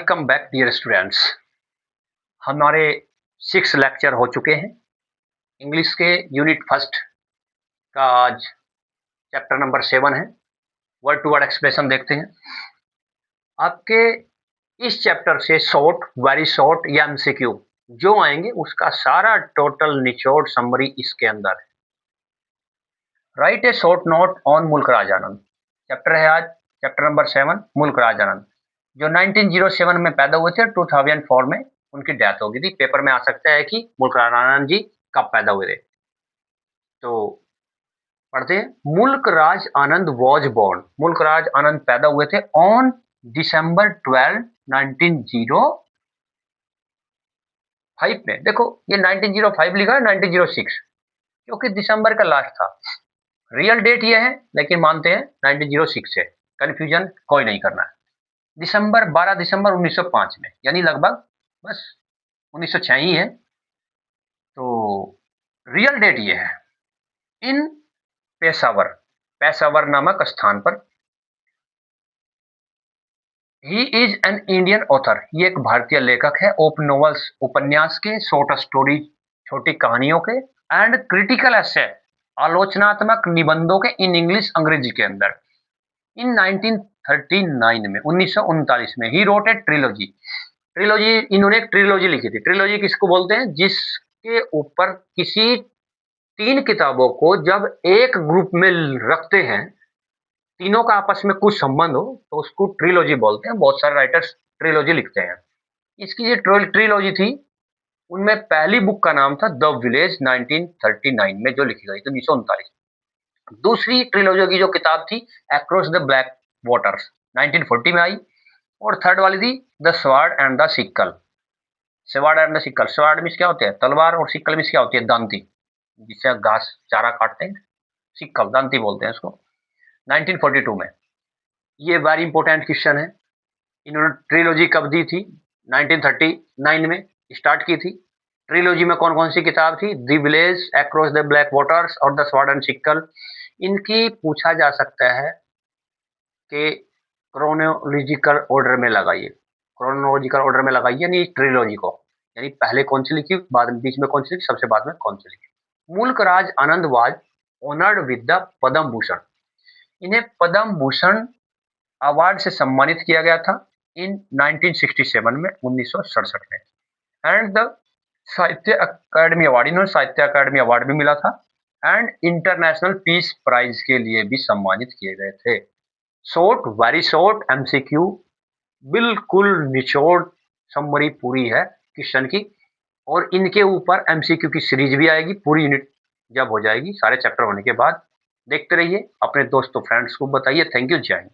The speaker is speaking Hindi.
Welcome back dear students. हमारे 6 लेक्चर हो चुके हैं। इंग्लिश के यूनिट फर्स्ट का आज चैप्टर नंबर 7 है। वर्ड टू वर्ड एक्सप्रेशन देखते हैं। आपके इस चैप्टर से शॉर्ट, वेरी शॉर्ट या एमसीक्यू जो आएंगे उसका सारा टोटल निचोड़ समरी इसके अंदर है। Right A short note on मुल्क राज आनंद चैप्टर है आज, चैप्टर नंबर 7 मुल्क राज आनंद, जो 1907 में पैदा हुए थे। 2004 में उनकी डेथ हो गई थी। पेपर में आ सकता है कि मुल्क राज आनंद जी कब पैदा हुए थे। तो पढ़ते हैं। मुल्क राज आनंद वॉज बोर्न, मुल्क राज आनंद पैदा हुए थे ऑन दिसंबर 12, 1905 में। देखो ये 1905 लिखा है, 1906 क्योंकि दिसंबर का लास्ट था। रियल डेट ये है लेकिन मानते हैं 1906 है। कंफ्यूजन कोई नहीं करना है। दिसंबर 12 दिसंबर 1905 में, यानी लगभग बस 1906 ही है। तो रियल डेट ये है। इन पेशावर, पेशावर नामक स्थान पर। He is an Indian author, ये एक भारतीय लेखक है। ऑफ नॉवेल्स, उपन्यास के, शॉर्ट स्टोरी, छोटी कहानियों के, एंड क्रिटिकल एसे, आलोचनात्मक निबंधों के, इन इंग्लिश, अंग्रेजी के अंदर। इन 1939 में, 1939 में he wrote a trilogy. Trilogy, इन्होंने एक ट्रिलॉजी लिखी थी। ट्रिलॉजी किसको बोलते हैं? जिसके ऊपर किसी 3 किताबों को जब एक ग्रुप में रखते हैं, तीनों का आपस में कुछ संबंध हो, तो उसको ट्रिलॉजी बोलते हैं। बहुत सारे राइटर्स ट्रिलॉजी लिखते हैं। इसकी जो ट्रिलॉजी थी उनमें पहली बुक का नाम था द विलेज, 1939 में जो लिखी गई थी, 1939। दूसरी ट्रिलॉजी की जो किताब थी अक्रॉस द ब्लैक वाटर्स, 1940 में आई। और थर्ड वाली थी the sword and the sickle. Sword and the sickle, sword means क्या होते हैं? तलवार, और सिक्कल मींस क्या होती है? दांती, जिससे घास चारा काटते हैं। सिक्कल, दांती बोलते हैं इसको। 1942 में। ये वेरी इंपॉर्टेंट क्वेश्चन है। इन्होंने ट्रिलॉजी कब दी थी? 1939 में स्टार्ट की थी। ट्रिलॉजी में कौन कौन सी किताब थी? The village, across the black waters और द स्वॉर्ड एंड सिक्कल। इनकी पूछा जा सकता है कि क्रोनोलॉजिकल ऑर्डर में लगाइए, क्रोनोलॉजिकल ऑर्डर में लगाइए, यानी ट्रिलॉजी को, यानी पहले कौन सी लिखी, बाद में, बीच में कौन सी लिखी, सबसे बाद में कौन सी लिखी। मुल्क Raj Anand was honoured with the Padma Bhushan. इन्हें पद्म भूषण अवार्ड से सम्मानित किया गया था इन 1967 में, 1967 में। एंड द साहित्य अकादमी अवार्ड, इन्होंने साहित्य अकादमी अवार्ड भी मिला था। एंड इंटरनेशनल पीस प्राइज के लिए भी सम्मानित किए गए थे। शॉर्ट, वेरी शॉर्ट, एमसीक्यू, बिल्कुल निचोड़ समरी पूरी है क्वेश्चन की। और इनके ऊपर एमसीक्यू की सीरीज भी आएगी, पूरी यूनिट जब हो जाएगी, सारे चैप्टर होने के बाद। देखते रहिए, अपने दोस्तों फ्रेंड्स को बताइए। थैंक यू, जय हिंद।